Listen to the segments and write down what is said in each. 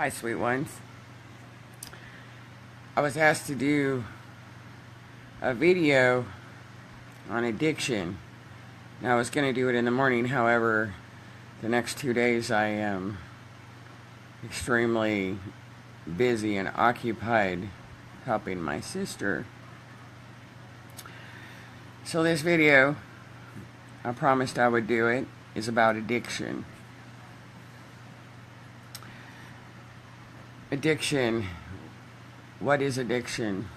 Hi, sweet ones. I was asked to do a video on addiction. Now, I was going to do it in the morning, however, the next 2 days I am extremely busy and occupied helping my sister. So this video, I promised I would do it, is about addiction. Addiction. What is addiction?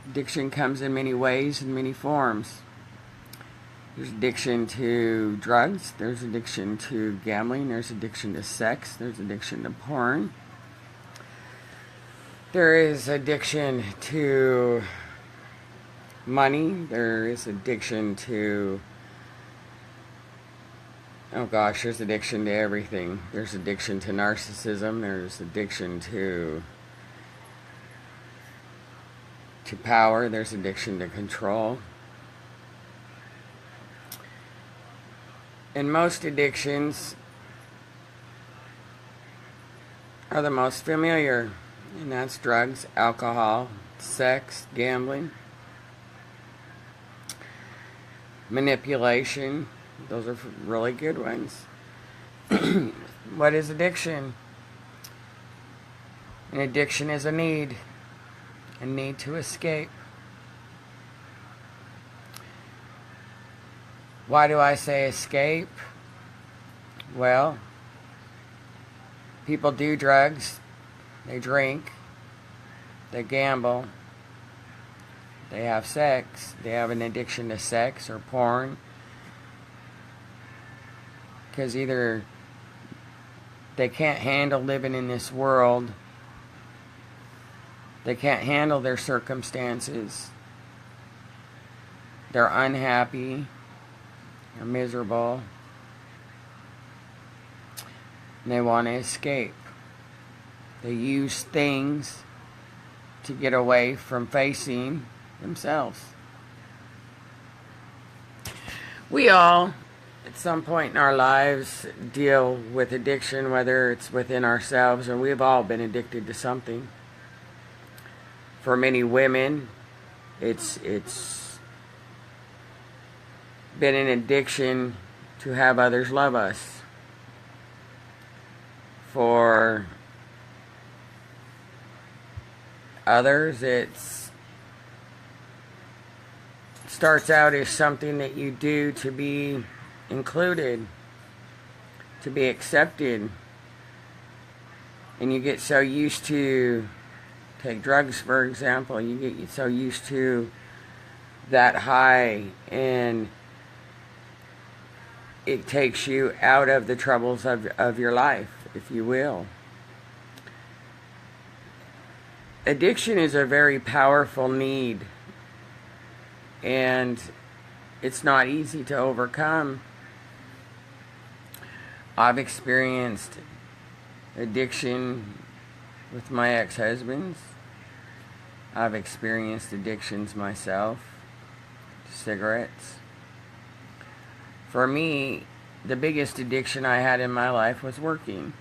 Addiction comes in many ways and many forms. There's addiction to drugs, there's addiction to gambling, there's addiction to sex, there's addiction to porn. There is addiction to money, there is addiction to, oh gosh, there's addiction to everything. There's addiction to narcissism, there's addiction to power, there's addiction to control. And most addictions are the most familiar, and that's drugs, alcohol, sex, gambling, manipulation. Those are really good ones. What is addiction? An addiction is a need to escape. Why do I say escape? Well, people do drugs, they drink, they gamble, they have sex, they have an addiction to sex or porn, because either they can't handle living in this world, they can't handle their circumstances, they're unhappy, they're miserable, and they want to escape. They use things to get away from facing themselves. We all, at some point in our lives, deal with addiction, whether it's within ourselves or we've all been addicted to something. For many women, it's been an addiction to have others love us. For others, it starts out as something that you do to be included, to be accepted, and you get so used to, take drugs for example, you get so used to that high, and it takes you out of the troubles of your life, if you will. Addiction is a very powerful need, and it's not easy to overcome. I've experienced addiction with my ex-husbands. I've experienced addictions myself, cigarettes. For me, the biggest addiction I had in my life was working.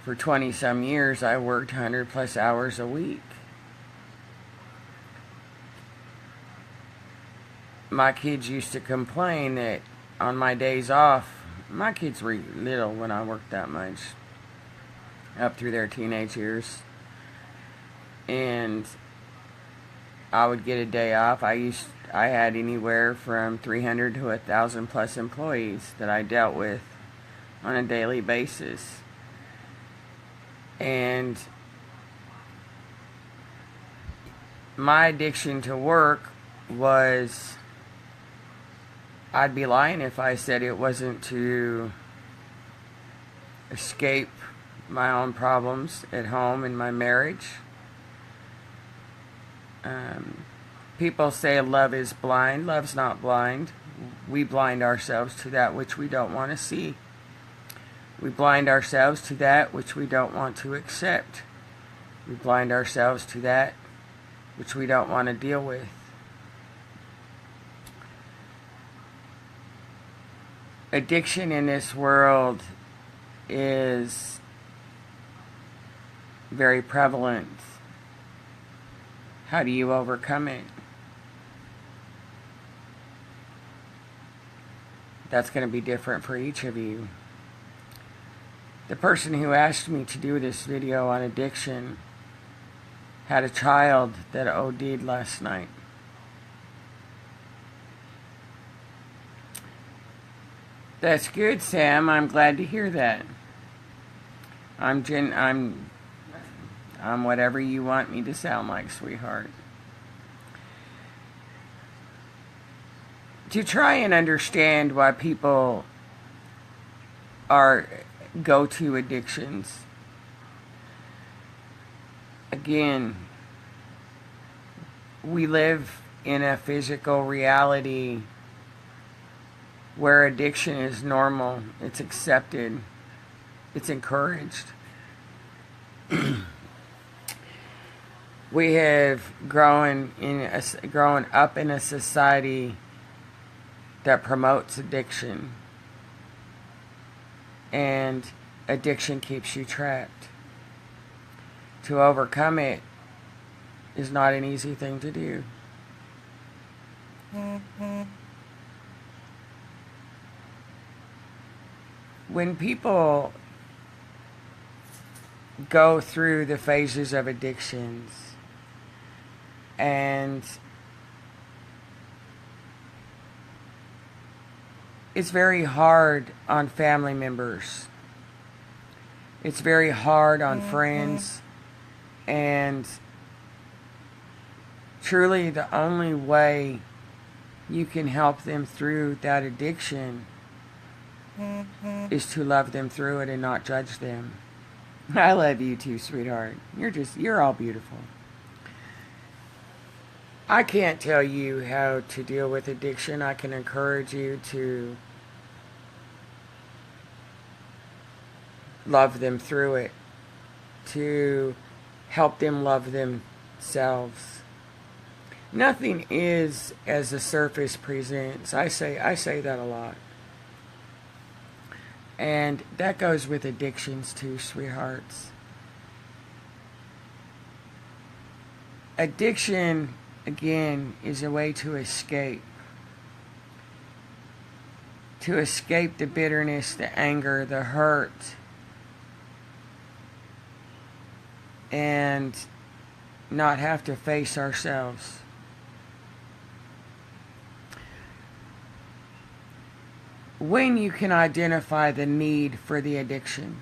For 20 some years, I worked 100 plus hours a week. My kids used to complain that on my days off, my kids were little when I worked that much, up through their teenage years, and I would get a day off. I had anywhere from 300 to 1,000 plus employees that I dealt with on a daily basis. And my addiction to work was, I'd be lying if I said it wasn't to escape my own problems at home in my marriage. People say love is blind. Love's not blind. We blind ourselves to that which we don't want to see. We blind ourselves to that which we don't want to accept. We blind ourselves to that which we don't want to deal with. Addiction in this world is very prevalent. How do you overcome it? That's going to be different for each of you. The person who asked me to do this video on addiction had a child that OD'd last night. That's good, Sam. I'm glad to hear that. I'm whatever you want me to sound like, sweetheart. To try and understand why people go to addictions. Again, we live in a physical reality where addiction is normal, it's accepted, it's encouraged. We have grown up in a society that promotes addiction, and addiction keeps you trapped. To overcome it is not an easy thing to do. When people go through the phases of addictions, and it's very hard on family members, it's very hard on friends, and truly the only way you can help them through that addiction is to love them through it and not judge them. I love you too, sweetheart. You're all beautiful. I can't tell you how to deal with addiction. I can encourage you to love them through it, to help them love themselves. Nothing is as the surface presents. I say that a lot. And that goes with addictions too, sweethearts. Addiction, again, is a way to escape. To escape the bitterness, the anger, the hurt, and not have to face ourselves. When you can identify the need for the addiction,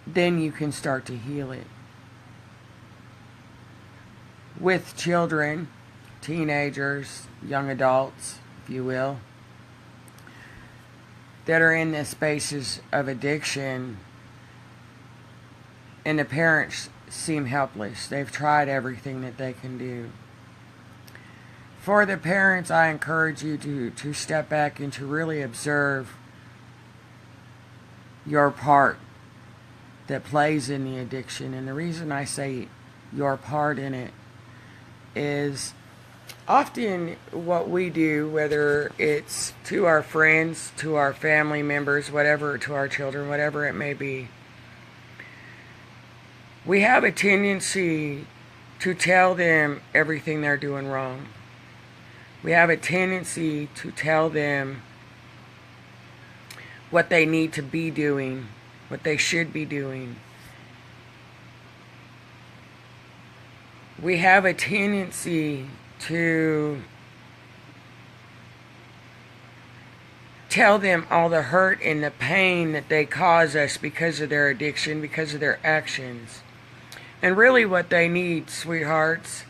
then you can start to heal it. With children, teenagers, young adults, if you will, that are in the spaces of addiction, and the parents seem helpless. They've tried everything that they can do. For the parents, I encourage you to step back and to really observe your part that plays in the addiction. And the reason I say your part in it is often what we do, whether it's to our friends, to our family members, whatever, to our children, whatever it may be, we have a tendency to tell them everything they're doing wrong. We have a tendency to tell them what they need to be doing, what they should be doing. We have a tendency to tell them all the hurt and the pain that they cause us because of their addiction, because of their actions. And really what they need, sweethearts,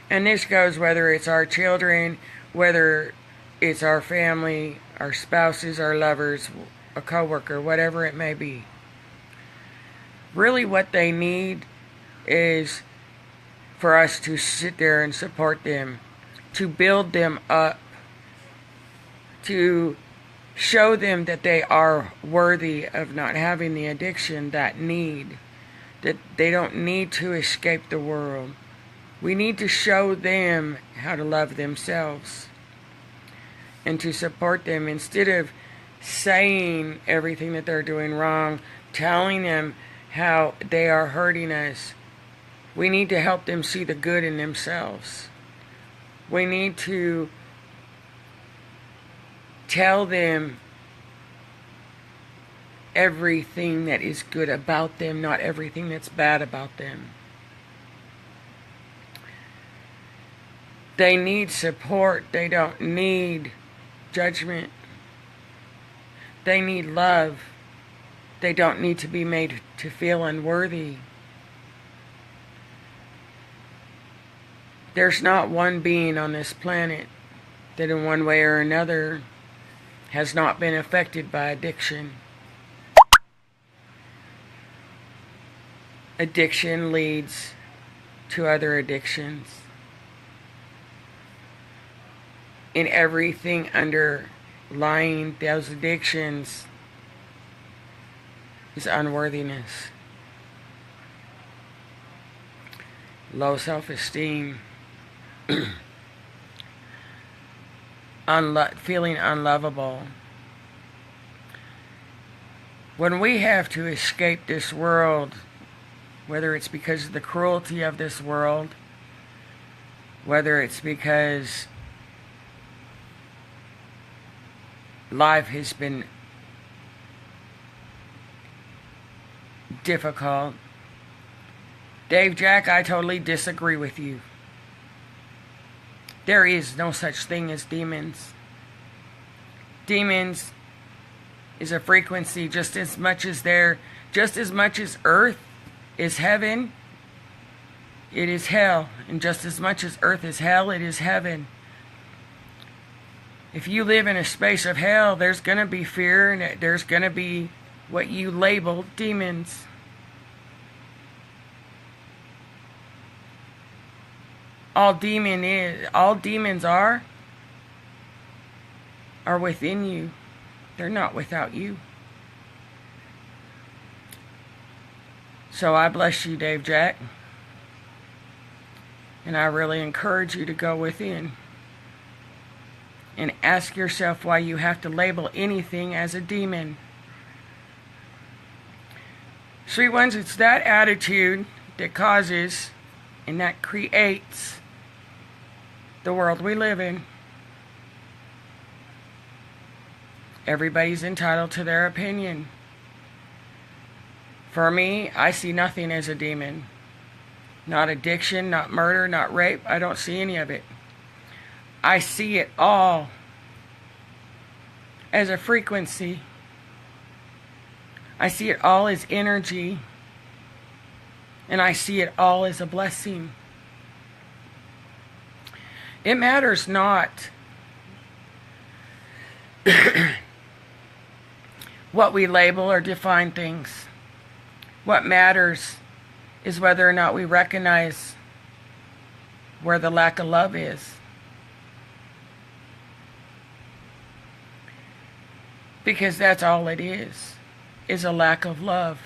and this goes whether it's our children, whether it's our family, our spouses, our lovers, a coworker, whatever it may be. Really what they need is for us to sit there and support them, to build them up, to show them that they are worthy of not having the addiction, that need, that they don't need to escape the world. We need to show them how to love themselves and to support them instead of saying everything that they're doing wrong, telling them how they are hurting us. We need to help them see the good in themselves. We need to tell them everything that is good about them, not everything that's bad about them. They need support. They don't need judgment. They need love. They don't need to be made to feel unworthy. There's not one being on this planet that in one way or another has not been affected by addiction. Addiction leads to other addictions. And everything underlying those addictions is unworthiness, low self-esteem, feeling unlovable. When we have to escape this world, whether it's because of the cruelty of this world, whether it's because life has been difficult. Dave Jack, I totally disagree with you. There is no such thing as demons. Demons is a frequency just as much as earth is heaven, it is hell. And just as much as earth is hell, it is heaven. If you live in a space of hell, there's going to be fear, and there's going to be what you label demons. All demons are within you. They're not without you. So I bless you, Dave Jack. And I really encourage you to go within and ask yourself why you have to label anything as a demon. Sweet ones, it's that attitude that causes and that creates the world we live in. Everybody's entitled to their opinion. For me, I see nothing as a demon. Not addiction, not murder, not rape. I don't see any of it. I see it all as a frequency. I see it all as energy. And I see it all as a blessing. It matters not what we label or define things. What matters is whether or not we recognize where the lack of love is. Because that's all it is a lack of love.